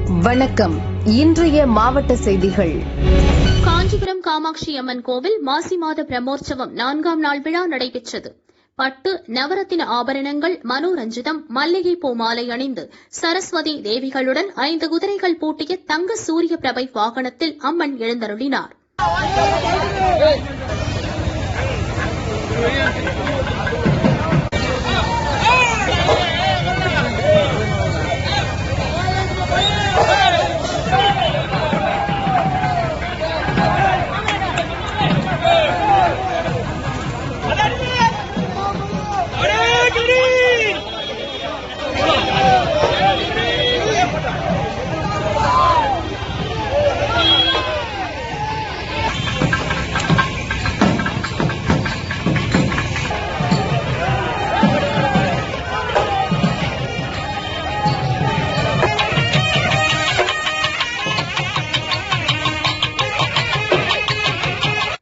வணக்கம். இன்றைய மாவட்ட செய்திகள். காஞ்சிபுரம் காமாட்சி அம்மன் கோவில் மாசி மாத பிரம்மோற்சவம் 4ஆம் நாள் விழா நடைபெற்றது. பட்டு, நவரத்தின ஆபரணங்கள், மனோரஞ்சிதம், மல்லிகை பூ மாலை அணிந்து சரஸ்வதி தேவிகளுடன் 5 குதிரைகள் பூட்டிய தங்க சூரிய பிரபை வாகனத்தில் அம்மன் எழுந்தருளினார்.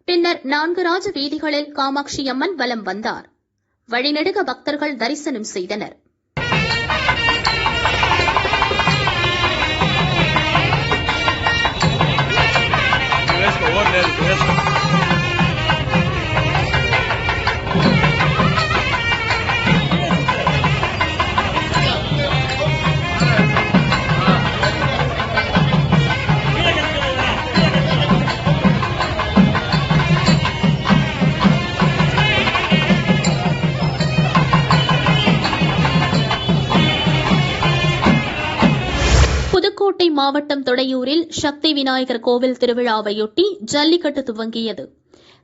பின்னர் 4 ராஜ வீதிகளில் காமாட்சி அம்மன் வலம் வந்தார். வழிநெடுக பக்தர்கள் தரிசனம் செய்தனர். புதுக்கோட்டை மாவட்டம் தொடையூரில் சக்தி விநாயகர் கோவில் திருவிழாவையொட்டி ஜல்லிக்கட்டு துவங்கியது.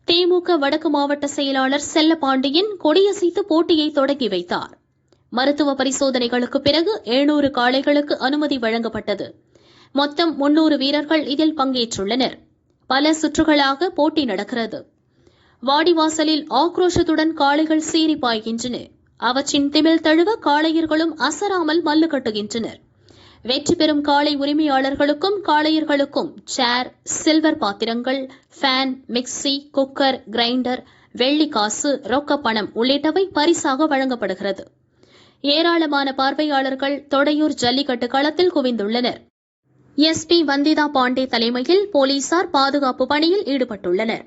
திமுக வடக்கு மாவட்ட செயலாளர் செல்லப்பாண்டியன் கொடியசைத்து போட்டியை தொடங்கி வைத்தார். மருத்துவ பரிசோதனைகளுக்கு பிறகு 700 காளைகளுக்கு அனுமதி வழங்கப்பட்டது. மொத்தம் 300 வீரர்கள் இதில் பங்கேற்றுள்ளனர். பல சுற்றுகளாக போட்டி நடக்கிறது. வாடிவாசலில் ஆக்ரோஷத்துடன் காளைகள் சீறி பாய்கின்றன. அவற்றின் திமில் தழுவ காளையர்களும் அசராமல் மல்லு கட்டுகின்றனர். வெற்றி பெறும் காளை உரிமையாளர்களுக்கும் காளையர்களுக்கும் சேர், சில்வர் பாத்திரங்கள், ஃபேன், மிக்சி, குக்கர், கிரைண்டர், வெள்ளி காசு, ரொக்க பணம் உள்ளிட்டவை பரிசாக வழங்கப்படுகிறது. ஏராளமான பார்வையாளர்கள் தொடையூர் ஜல்லிக்கட்டு களத்தில் குவிந்துள்ளனர். எஸ்பி வந்திதா பாண்டே தலைமையில் போலீசார் பாதுகாப்பு பணியில் ஈடுபட்டுள்ளனர்.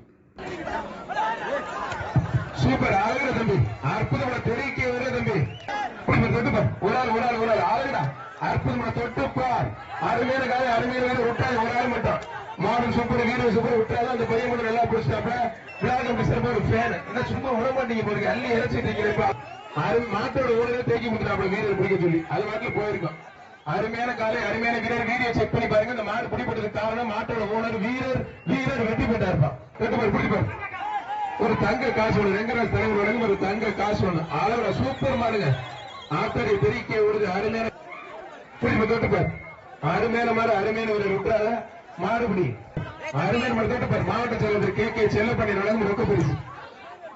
அற்புதமான தொட்டுப்பார் அருமையான காலை அருமையான விட்டாது ஒரு ஆள் மட்டும் மாடல் சூப்பர் வீரர் சூப்பர் விட்டாலும் அந்த பையன் மட்டும் நல்லா பிடிச்சிட்டாப்ல விளையாட்டு சிறப்பா ஒரு ஃபேன் என்ன சும்மா விட மாட்டீங்க போறீங்க அள்ளி இறைச்சிட்டு மாட்டோட ஊழல தேக்கி முத்துறாப்ல வீரர் பிடிக்க சொல்லி அது மாட்டில் போயிருக்கோம். அருமையான காலை அருமையான வீரர் வீடியோ செக் பண்ணி பாருங்க. இந்த மாடு பிடிப்பதற்கு காரணம் மாட்டோட ஓனர் வீரர் வெற்றி பெற்றா இருப்பான். பிடிப்பார் ஒரு தங்க காசு ஒண்ணு ரெங்கராஜ் தலைவர் ஒரு தங்க காசு ஒண்ணு அளவுல சூப்பர் மாடுங்க. ஆத்தடி பெருக்கே விடுது அருமையான தொட்டுப்பார் அருமையான மாடு அருமையான ஒரு விட்டாத மாடுபிடி அருமையான மாடு தொட்டுப்பார். மாவட்ட செயலர் கே செல்லப்பண்ணி நடந்து ரொக்க பரிசு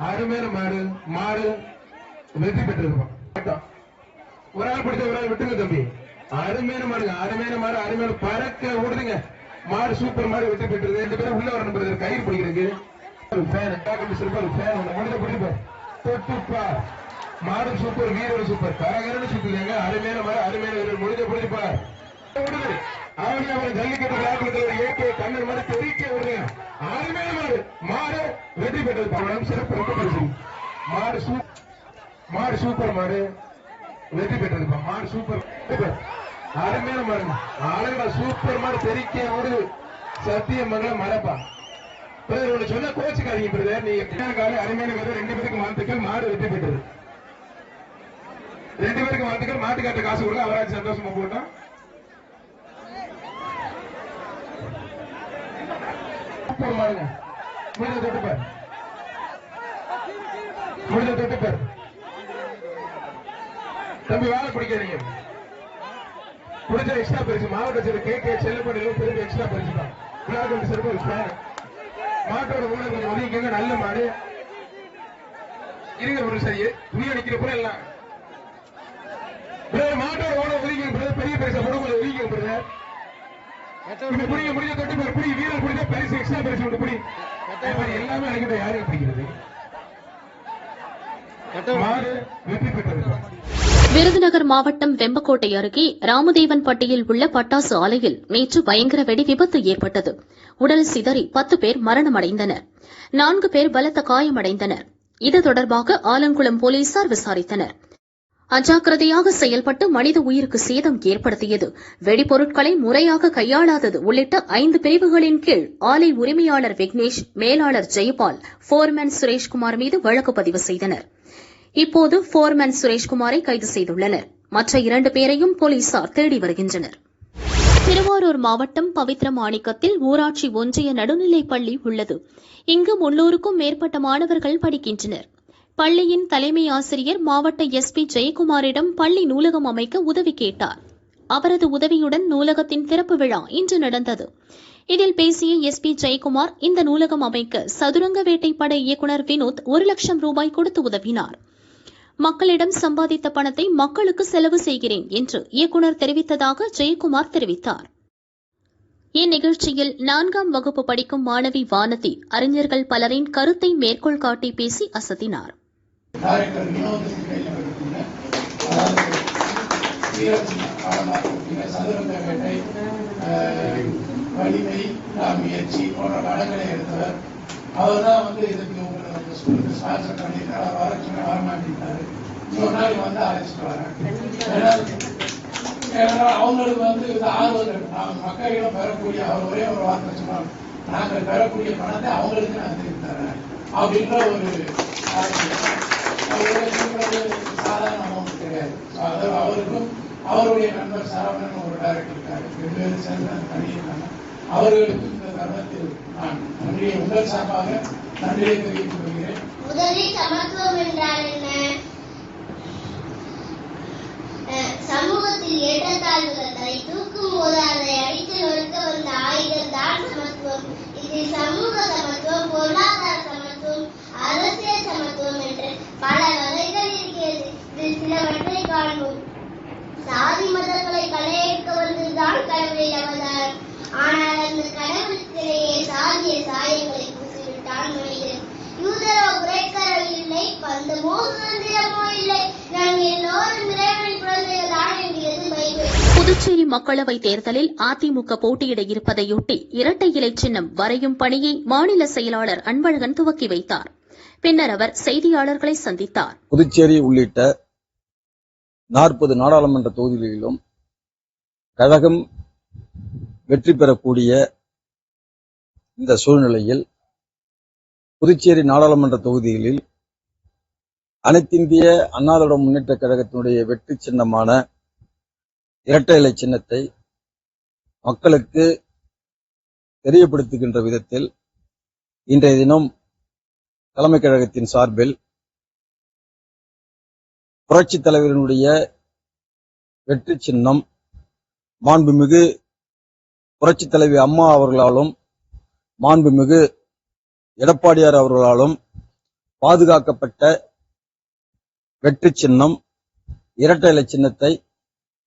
அருமையான மாடு வெற்றி பெற்றிருப்பான். ஒரு ஆள் பிடிச்ச ஒரு ஆள் விட்டுங்க தம்பி. அருமையான மாடுங்க அருமையான பறக்க ஓடுதுங்க மாடு சூப்பர் மாடு வெற்றி பெற்றது. 2 பேரும் உள்ள வரணும் கயிறு பிடிக்கிறதுக்கு தொட்டுப்பார் மாடு சூப்பர் வீரர் சூப்பர் கரகரன்னு சுத்துங்க. அருமையான மாடு அருமையான வீரர் முடிஞ்சுப்பார் அவனை ஜல்லிக்கட்டு விளையாட்டுல ஏகே கண்ணன் மாதிரி தெரிவிக்க விடுங்க. அருமையான மாடு வெற்றி பெற்றது. சிறப்பு ரொம்ப பரிசு மாடு சூப்பர் மாடு வெற்றி பெற்றது. மாடு சூப்பர் அருமையான மாடு அழகா சூப்பர் மாடு தெரிக்க விடு சத்தியம் மகள மரப்பா சொன்ன கோச்சுக்காதீங்க பிரதர். நீங்க காலை அருமையான வீரர் 2 பேருக்கு வாழ்த்துக்கள். மாடு வெற்றி பெற்றது. 2 பேருக்கு வாழ்த்துக்கள். மாட்டுக்காட்ட காசு கொடுங்க அவராஜ் சந்தோஷமா போட்டோம். மாடுங்க முடிஞ்ச தொட்டுப்பார் தம்பி வேலை பிடிக்காதீங்க. பிடிச்ச எக்ஸ்ட்ரா பரிசு மாவட்ட செயலர் கே செல்லப்படியில திரும்பி எக்ஸ்ட்ரா பரிசு தான். விழாக்கள் சிறப்பு ஒரு ஃபேன் மாட்டோட ஊழல் கொஞ்சம் ஒதுக்கிங்க. நல்ல மாடு இருங்க ஒரு சரி புரிய நிக்கிறப்ப எல்லாம் மாட்டோட ஓட ஒதுக்கிங்க. பெரிய பரிசை போட கொஞ்சம் ஒதுக்கிங்க பிரதர். புரிய முடிஞ்ச தொட்டு புடி வீரர் பிடிச்ச பரிசு எக்ஸ்ட்ரா பரிசு ஒன்று புடி எல்லாமே அழைக்கிற யாரையும் பிடிக்கிறது மாடு வெற்றி பெற்றது. விருதுநகர் மாவட்டம் வெம்பக்கோட்டை அருகே ராமதேவன்பட்டியில் உள்ள பட்டாசு ஆலையில் நேற்று பயங்கர வெடி விபத்து ஏற்பட்டது. உடல் சிதறி 10 பேர் மரணமடைந்தனர், 4 பேர் பலத்த காயமடைந்தனர். இது தொடர்பாக ஆலங்குளம் போலீசார் விசாரித்தனர். அஜாக்கிரதையாக செயல்பட்டு மனித உயிருக்கு சேதம் ஏற்படுத்தியது, வெடிபொருட்களை முறையாக கையாளாதது உள்ளிட்ட 5 பிரிவுகளின் கீழ் ஆலை உரிமையாளர் விக்னேஷ், மேலாளர் ஜெயபால், போர்மேன் சுரேஷ்குமார் மீது வழக்கு பதிவு செய்தனர். இப்போது போர்மேன் சுரேஷ்குமாரை கைது செய்துள்ளனர். மற்ற 2 பேரையும் போலீசார் தேடி வருகின்றனர். திருவாரூர் மாவட்டம் பவித்ரமாணிக்கத்தில் ஊராட்சி ஒன்றிய நடுநிலைப் பள்ளி உள்ளது. இங்கு 300க்கும் மேற்பட்ட மாணவர்கள் படிக்கின்றனர். பள்ளியின் தலைமை ஆசிரியர் மாவட்ட எஸ்பி ஜெயக்குமாரிடம் பள்ளி நூலகம் அமைக்க உதவி கேட்டார். அவரது உதவியுடன் நூலகத்தின் திறப்பு விழா இன்று நடந்தது. இதில் பேசிய எஸ்பி ஜெயக்குமார், இந்த நூலகம் அமைக்க சதுரங்க வேட்டைப்படை இயக்குநர் வினோத் 1 லட்சம் ரூபாய் கொடுத்து உதவினார். மக்களிடம் சம்பாதித்த பணத்தை மக்களுக்கு செலவு செய்கிறேன் என்று இயக்குநர் தெரிவித்ததாக ஜெயக்குமார் தெரிவித்தார். இந்நிகழ்ச்சியில் 4ஆம் வகுப்பு படிக்கும் மாணவி வானதி அறிஞர்கள் பலரின் கருத்தை மேற்கோள் காட்டி பேசி அசத்தினார். டைரக்டர் வினோதத்தின் கையில் இருக்கக்கூடிய சதுரங்க வேட்டை, வலிமை, முயற்சி போன்ற படங்களை எடுத்தவர். அவர் தான் இதுக்கு உங்களுக்கு ஸ்கூலுக்கு ஸ்பான்சர் பண்ணியிருக்காரு. வரமாட்டேங்கிறாரு. இன்னொரு நாள் அழைச்சிட்டு வரேன். ஏன்னா அவங்களுக்கு இது ஆர்வம் இருக்கு. நாங்கள் மக்களிடம் பெறக்கூடிய அவர் ஒரே ஒரு வார்த்தை சொன்னாங்க, நாங்கள் பெறக்கூடிய பணத்தை அவங்களுக்கு நான் திருப்பி தரேன் அப்படின்ற ஒரு சாதாரண அமௌண்ட் கிடையாது. அவருக்கும் அவருடைய நண்பர் சரவணன் ஒரு டைரக்டர் இருக்காரு, 2 பேரும் சேர்ந்து பண்ணியிருக்காங்க. அவர்களுக்கும் இந்த தருணத்தில் நான் நன்றியை உங்கள் சார்பாக நன்றியை தெரிவித்துக் கொள்கிறேன். முதலில் சமத்துவம் என்றால் என்ன? சமூகத்தில் ஏற்றத்தாழ்வுகளை தூக்கும் போது அதை அடித்து நொறுக்க வந்த ஆயுதம் தான் சமத்துவம். இது சமூக சமத்துவம், பொருளாதார சமத்துவம், அரசியல் சமத்துவம் என்று பல வகைகள் இருக்கிறது. இதில் சிலவற்றை காண்போம். சாதி மதங்களை களையெடுக்க வந்ததுதான் கடவுளின் அவதாரம். ஆனால் அந்த கடவுளுக்கிடையே சாதிய சாயங்களை பூசிவிட்டான் மனிதன். யூதரோ கிரேக்கரோ இல்லை, பந்தமோ சுதந்திரமோ இல்லை, நாம் எல்லோரும் இறைவனின் குழந்தைகள் தான் என்கிறது பைபிள். புதுச்சேரி மக்களவைத் தேர்தலில் அதிமுக போட்டியிட இருப்பதையொட்டி இரட்டை இலை சின்னம் வரையும் பணியை மாநில செயலாளர் அன்பழகன் துவக்கி வைத்தார். பின்னர் அவர் செய்தியாளர்களை சந்தித்தார். புதுச்சேரி உள்ளிட்ட 40 நாடாளுமன்ற தொகுதிகளிலும் கழகம் வெற்றி பெறக்கூடிய இந்த சூழ்நிலையில் புதுச்சேரி நாடாளுமன்ற தொகுதிகளில் அனைத்திந்திய அண்ணா திராவிட முன்னேற்ற கழகத்தினுடைய வெற்றி சின்னமான இரட்டை இலை சின்னத்தை மக்களுக்கு தெரியப்படுத்துகின்ற விதத்தில் இன்றைய தினம் தலைமை கழகத்தின் சார்பில் புரட்சித் தலைவரினுடைய வெற்றி சின்னம் மாண்புமிகு புரட்சித் தலைவி அம்மா அவர்களாலும் மாண்புமிகு எடப்பாடியார் அவர்களாலும் பாதுகாக்கப்பட்ட வெற்றி சின்னம் இரட்டை இலை சின்னத்தை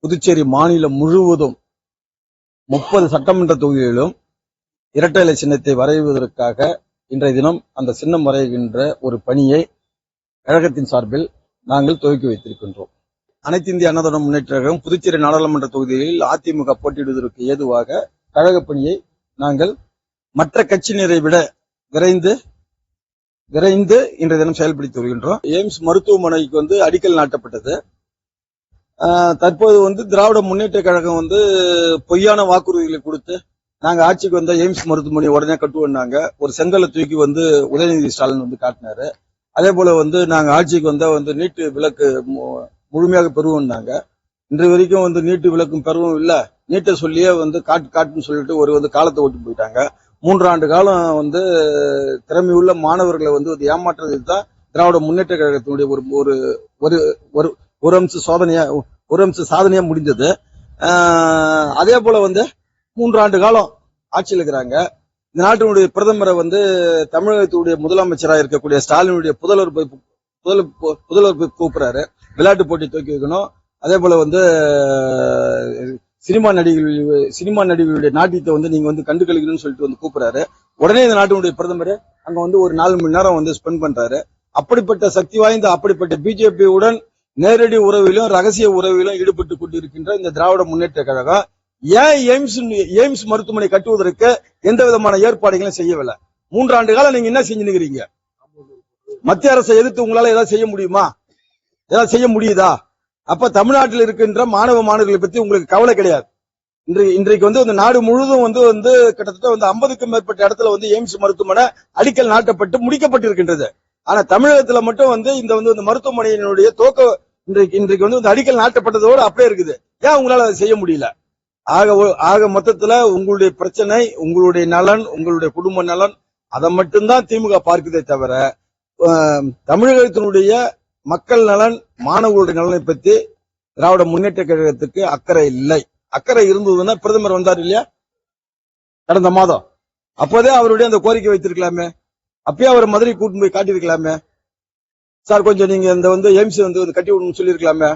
புதுச்சேரி மாநிலம் முழுவதும் 30 சட்டமன்ற தொகுதிகளிலும் இரட்டை இலை சின்னத்தை வரைவதற்காக இன்றைய தினம் அந்த சின்னம் வரைகின்ற ஒரு பணியை கழகத்தின் சார்பில் நாங்கள் துவக்கி வைத்திருக்கின்றோம். அனைத்து இந்திய அண்ணா திராவிட முன்னேற்ற கழகம் புதுச்சேரி நாடாளுமன்ற தொகுதிகளில் அதிமுக போட்டியிடுவதற்கு ஏதுவாக கழக பணியை நாங்கள் மற்ற கட்சியினரை விட விரைந்து இன்றைய தினம் செயல்படுத்தி வருகின்றோம். எய்ம்ஸ் மருத்துவமனைக்கு அடிக்கல் நாட்டப்பட்டது. தற்போது திராவிட முன்னேற்ற கழகம் பொய்யான வாக்குறுதிகளை கொடுத்து நாங்க ஆட்சிக்கு வந்த எய்ம்ஸ் மருத்துவமனை உடனே கட்டுவோம்னாங்க. ஒரு செங்கலை தூக்கி உதயநிதி ஸ்டாலின் காட்டினாரு. அதே போல நாங்க ஆட்சிக்கு வந்தா நீட்டு விலக்கு முழுமையாக பெறுவோம்னாங்க. இன்று வரைக்கும் நீட்டு விலக்கும் பெறவும் இல்ல. நீட்டை சொல்லியே காட்டுன்னு சொல்லிட்டு ஒரு காலத்தை ஓட்டி போயிட்டாங்க. 3 ஆண்டு காலம் திறமையுள்ள மாணவர்களை ஏமாற்றுறதுக்கு தான் திராவிட முன்னேற்ற கழகத்தினுடைய ஒரு அம்ச சாதனையா முடிஞ்சது. அதே போல 3 ஆண்டு காலம் ஆட்சியில் இருக்கிறாங்க. இந்த நாட்டினுடைய பிரதமரை தமிழகத்துடைய முதலமைச்சராக இருக்கக்கூடிய ஸ்டாலினுடைய புதல்வர் போய் கூப்பிடுறாரு. விளையாட்டு போட்டி துவக்கி வைக்கணும். அதே போல சினிமா நடிகர்களுடைய நாட்டியத்தை நீங்க கண்டு கழிக்கணும்னு சொல்லிட்டு கூப்பிடுறாரு. உடனே இந்த நாட்டினுடைய பிரதமர் அங்க ஒரு 4 மணி நேரம் ஸ்பெண்ட் பண்றாரு. அப்படிப்பட்ட சக்தி வாய்ந்த அப்படிப்பட்ட பிஜேபியுடன் நேரடி உறவிலும் ரகசிய உறவிலும் ஈடுபட்டு கொண்டிருக்கின்ற இந்த திராவிட முன்னேற்ற கழகம் ஏன் எய்ம்ஸ் மருத்துவமனை கட்டுவதற்கு எந்த விதமான ஏற்பாடுகளும் செய்யவில்லை? 3 ஆண்டு காலம் நீங்க என்ன செஞ்சுக்கிறீங்க? மத்திய அரசை எதிர்த்து உங்களால ஏதாவது செய்ய முடியுமா? ஏதாவது செய்ய முடியுதா? அப்ப தமிழ்நாட்டில் இருக்கின்ற மாணவர்களை பத்தி உங்களுக்கு கவலை கிடையாது. இன்றைக்கு இந்த நாடு முழுவதும் கிட்டத்தட்ட 50க்கும் மேற்பட்ட இடத்துல எய்ம்ஸ் மருத்துவமனை அடிக்கல் நாட்டப்பட்டு முடிக்கப்பட்டிருக்கின்றது. ஆனா தமிழகத்துல மட்டும் இந்த மருத்துவமனையினுடைய இன்றைக்கு அடிக்கல் நாட்டப்பட்டதோடு அப்படியே இருக்குது. ஏன் உங்களால அதை செய்ய முடியல? ஆக மொத்தத்துல உங்களுடைய பிரச்சனை, உங்களுடைய நலன், உங்களுடைய குடும்ப நலன், அதை மட்டும்தான் திமுக பார்க்குதே தவிர தமிழகத்தினுடைய மக்கள் நலன், மாணவர்களுடைய நலனை பத்தி திராவிட முன்னேற்ற கழகத்துக்கு அக்கறை இல்லை. அக்கறை இருந்ததுன்னா பிரதமர் வந்தார் இல்லையா கடந்த மாதம், அப்போதே அவருடைய அந்த கோரிக்கை வைத்திருக்கலாமே. அப்பயே அவர் மதுரை கூட்டு போய் காட்டியிருக்கலாமே. சார் கொஞ்சம் நீங்க இந்த எய்ம்ஸ் கட்டி விடணும்னு சொல்லியிருக்கலாமே.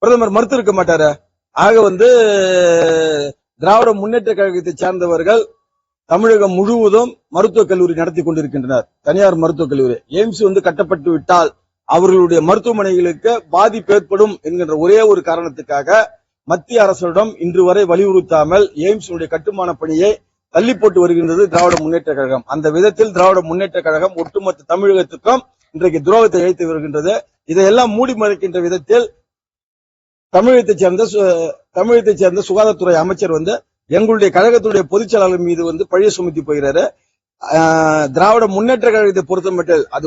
பிரதமர் மறுத்து இருக்க மாட்டாரு. ஆக திராவிட முன்னேற்ற கழகத்தை சார்ந்தவர்கள் தமிழகம் முழுவதும் மருத்துவக் கல்லூரி நடத்தி கொண்டிருக்கின்றனர். தனியார் மருத்துவக் கல்லூரி எய்ம்ஸ் கட்டப்பட்டு விட்டால் அவர்களுடைய மருத்துவமனைகளுக்கு பாதிப்பு ஏற்படும் என்கின்ற ஒரே ஒரு காரணத்துக்காக மத்திய அரசிடம் இன்று வரை வலியுறுத்தாமல் எய்ம்ஸ் கட்டுமான பணியை தள்ளி போட்டு வருகின்றது திராவிட முன்னேற்ற கழகம். அந்த விதத்தில் திராவிட முன்னேற்ற கழகம் ஒட்டுமொத்த தமிழகத்துக்கும் இன்றைக்கு துரோகத்தை இழைத்து வருகின்றது. இதையெல்லாம் மூடி மறைக்கின்ற விதத்தில் தமிழகத்தைச் சேர்ந்த சுகாதாரத்துறை அமைச்சர் எங்களுடைய கழகத்துடைய பொதுச் செயலாளர் மீது பழிய சுமத்தி போகிறாரு. திராவிட முன்னேற்ற கழகத்தை பொறுத்தமட்டில் அது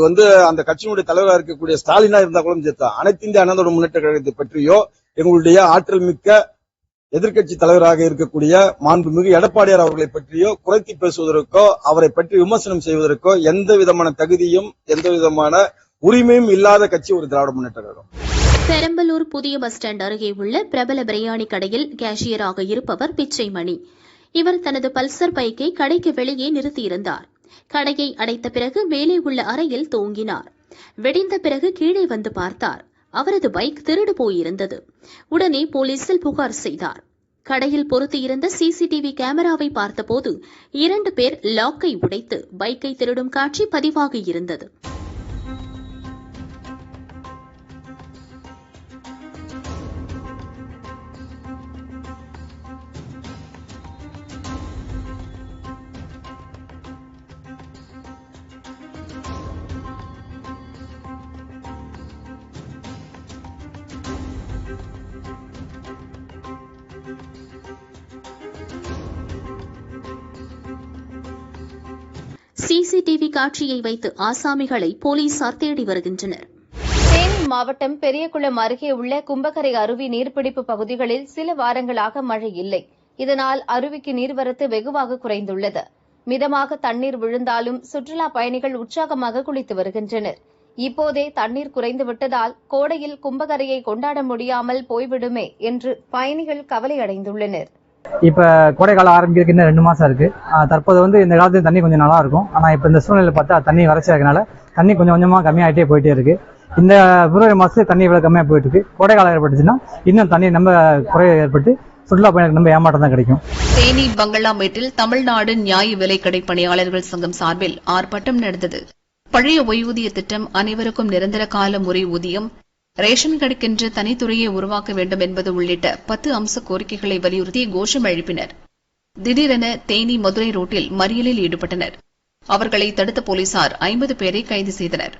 அந்த கட்சியினுடைய தலைவராக இருக்கக்கூடிய ஸ்டாலினா இருந்தா கூட சேர்த்தா அனைத்து இந்திய அண்ணா திராவிட முன்னேற்ற கழகத்தை பற்றியோ எங்களுடைய ஆற்றல் மிக்க எதிர்க்கட்சி தலைவராக இருக்கக்கூடிய மாண்புமிகு எடப்பாடியார் அவர்களை பற்றியோ குறைத்து பேசுவதற்கோ அவரை பற்றி விமர்சனம் செய்வதற்கோ எந்த விதமான தகுதியும் எந்த விதமான உரிமையும் இல்லாத கட்சி ஒரு திராவிட முன்னேற்ற கழகம். பெரம்பலூர் புதிய பஸ் ஸ்டாண்ட் அருகே உள்ள பிரபல பிரியாணி கடையில் கேஷியராக இருப்பவர் பிச்சைமணி. இவர் தனது பல்சர் பைக்கை கடைக்கு வெளியே நிறுத்தியிருந்தார். கடையை அடைத்த பிறகு மேலே உள்ள அறையில் தூங்கினார். வெடிந்த பிறகு கீழே வந்து பார்த்தார். அவரது பைக் திருடு போயிருந்தது. உடனே போலீசில் புகார் செய்தார். கடையில் பொருத்தியிருந்த சிசிடிவி கேமராவை பார்த்தபோது 2 பேர் லாக்கை உடைத்து பைக்கை திருடும் காட்சி பதிவாகியிருந்தது. சிசிடிவி காட்சியை வைத்து ஆசாமிகளை போலீசார் தேடி வருகின்றனர். தேனி மாவட்டம் பெரியகுளம் அருகே உள்ள கும்பகரை அருவி நீர்பிடிப்பு பகுதிகளில் சில வாரங்களாக மழை இல்லை. இதனால் அருவிக்கு நீர்வரத்து வெகுவாக குறைந்துள்ளது. மிதமாக தண்ணீர் விழுந்தாலும் சுற்றுலா பயணிகள் உற்சாகமாக குளித்து வருகின்றனர். இப்போதே தண்ணீர் குறைந்து விட்டதால் கோடையில் கும்பகரையை கொண்டாட முடியாமல் போய்விடுமே என்று பயணிகள் கவலையடைந்துள்ளனர். இப்ப கோடை காலம் ஆரம்பிக்கிறதுக்கு இன்னும் 2 மாசம் இருக்கு. தற்போது இந்த காலத்துல தண்ணி கொஞ்சம் நல்லா இருக்கும். ஆனா இப்ப இந்த சூழ்நிலை பார்த்தா தண்ணி வறட்சியா இருக்கனால தண்ணி கொஞ்சம் கொஞ்சமா கம்மியாயிட்டே போயிட்டே இருக்கு. இந்த பிப்ரவரி மாசத்துல தண்ணி இவ்வளவு கம்மியா போயிட்டு இருக்கு. கோடை காலம் ஏற்பட்டுச்சுன்னா இன்னும் தண்ணி நம்ம குறைய ஏற்பட்டு சுற்றுலா பயணிகளுக்கு நம்ம ஏமாற்றம் தான் கிடைக்கும். தேனி பங்களாமேட்டில் தமிழ்நாடு நியாய விலைக்கடை பணியாளர்கள் சங்கம் சார்பில் ஆர்ப்பாட்டம் நடந்தது. பழைய ஓய்வூதிய திட்டம், அனைவருக்கும் நிரந்தர கால முறை ஊதியம், ரேஷன் கடைக்கென்று தனித்துறையை உருவாக்க வேண்டும் என்பது உள்ளிட்ட 10 அம்ச கோரிக்கைகளை வலியுறுத்தி கோஷம் எழுப்பினர். திடீரென தேனி மதுரை ரோட்டில் மறியலில் ஈடுபட்டனர். அவர்களை தடுத்த போலீசார் 50 பேரை கைது செய்தனர்.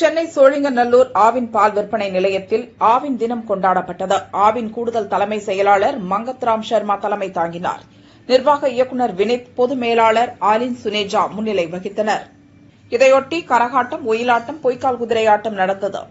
சென்னை சோழிங்கநல்லூர் ஆவின் பால் விற்பனை நிலையத்தில் ஆவின் தினம் கொண்டாடப்பட்டது. ஆவின் கூடுதல் தலைமை செயலாளர் மங்கத்ராம் சர்மா தலைமை தாங்கினார். நிர்வாக இயக்குநர் வினித், பொது மேலாளர் ஆலின் சுனேஜா முன்னிலை வகித்தனர். இதையொட்டி கரகாட்டம், ஒயிலாட்டம், பொய்க்கால் குதிரையாட்டம் நடந்தது.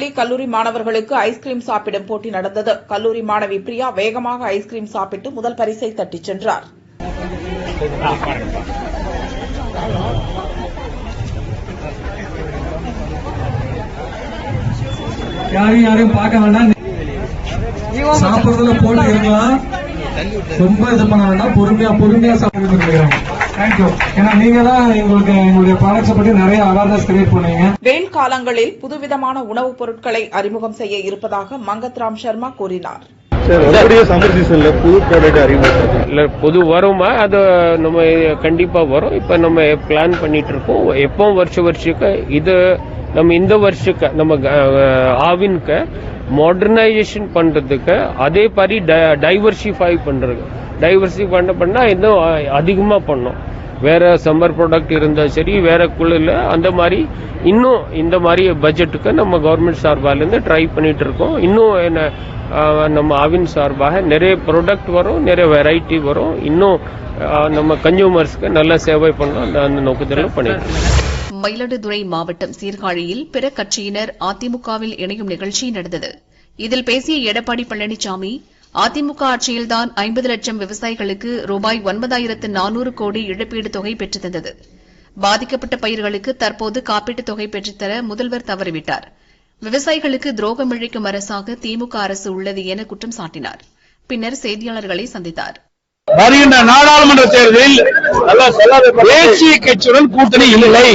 பள்ளி கல்லூரி மாணவர்களுக்கு ஐஸ்கிரீம் சாப்பிடும் போட்டி நடந்தது. கல்லூரி மாணவி பிரியா வேகமாக ஐஸ்கிரீம் சாப்பிட்டு முதல் பரிசை தட்டிச் சென்றார். யாரையும் பார்க்க வேண்டாம், சாப்பிடுறதுல போட்டு இருக்கலாம், ரொம்ப இது பண்ண வேண்டாம், பொறுமையா சாப்பிட்டு. தேங்க்யூ. ஏன்னா நீங்க தான் எங்களுடைய ப்ராடக்ட்ஸை பற்றி நிறைய அவேர்னஸ் கிரியேட் பண்ணுவீங்க. வெயில் காலங்களில் புதுவிதமான உணவுப் பொருட்களை அறிமுகம் செய்ய இருப்பதாக மங்கத்ராம் சர்மா கூறினார். புது வருமா, அது நம்ம கண்டிப்பா வரும். இப்ப நம்ம பிளான் பண்ணிட்டு இருக்கோம். எப்போ வருஷத்துக்கு இது நம்ம இந்த வருஷக்கு நம்ம ஆவின்க்கு மாடர்னைசேஷன் பண்றதுக்கு அதே மாதிரி டைவர்சிஃபை பண்ணா இன்னும் அதிகமா பண்ணோம். வேற சம்மர் ப்ராடக்ட் இருந்தா சரி, வேற குளிர்ல அந்த மாதிரி இன்னும் இந்த மாதிரி பட்ஜெட்டுக்கு நம்ம கவர்மெண்ட் சார்பால இருந்து ட்ரை பண்ணிட்டு இருக்கோம். இன்னும் என்ன நம்ம ஆவின் சார்பாக நிறைய ப்ராடக்ட் வரும், நிறைய வெரைட்டி வரும். இன்னும் நம்ம கன்சூமர்ஸ்க்கு நல்ல சேவை பண்ணோம். அந்த நோக்கத்தில் பண்ணிட்டு இருக்கோம். மயிலாடுதுறை மாவட்டம் சீர்காழியில் பிற கட்சியினர் அதிமுகவில் இணையும் நிகழ்ச்சி நடந்தது. இதில் பேசிய எடப்பாடி பழனிசாமி, அதிமுக ஆட்சியில்தான் 50 லட்சம் விவசாயிகளுக்கு ரூபாய் 9,400 கோடி இழப்பீடு தொகை பெற்றுத் தந்தது. பாதிக்கப்பட்ட பயிர்களுக்கு தற்போது காப்பீட்டுத் தொகை பெற்றுத்தர முதல்வர் தவறிவிட்டார். விவசாயிகளுக்கு துரோகம் இழைக்கும் அரசாக திமுக அரசு உள்ளது என குற்றம் சாட்டினார். பின்னர் செய்தியாளர்களை சந்தித்தார். வருகின்ற நாடாளுமன்ற தேர்தலில் தேசிய கட்சியுடன் கூட்டணி இல்லை.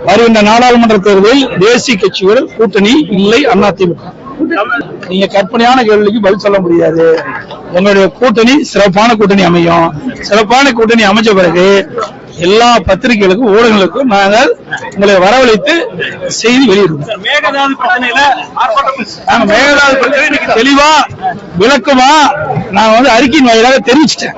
வருகின்ற நாடாளுமன்ற தேர்தலில் தேசிய கட்சியுடன் கூட்டணி இல்லை அதிமுக. நீங்க கற்பனையான கேள்விக்கு பதில் சொல்ல முடியாது. உங்களுடைய கூட்டணி சிறப்பான கூட்டணி அமையும். சிறப்பான கூட்டணி அமைச்ச பிறகு எல்லா பத்திரிகைகளுக்கும் ஊடகங்களுக்கும் நாங்கள் உங்களை வரவழைத்து செய்தி வெளியிடுவோம். மேகதாது பிரச்சனை தெளிவா விளக்கமா நான் அறிக்கையின் வாயிலாக தெரிவிச்சிட்டேன்.